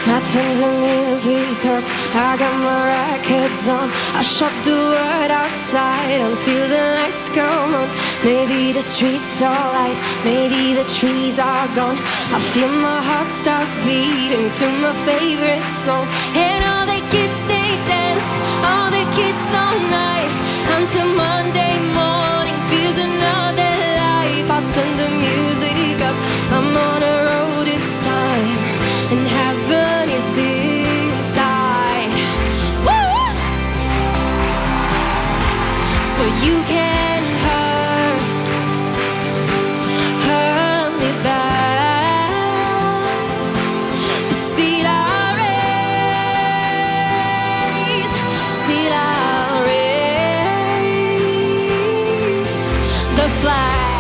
I turn the music up, I got my records on. I shut the world outside until the lights come on. Maybe the streets are light, maybe the trees are gone. I feel my heart start beating to my favorite song. And all the kids, they dance, all the kids all night, until Monday morning feels another life. I turn the music up, I'm on a road this time, and heaven is inside. Woo! So you can hurt me back, but still I raise, still I raise the flag.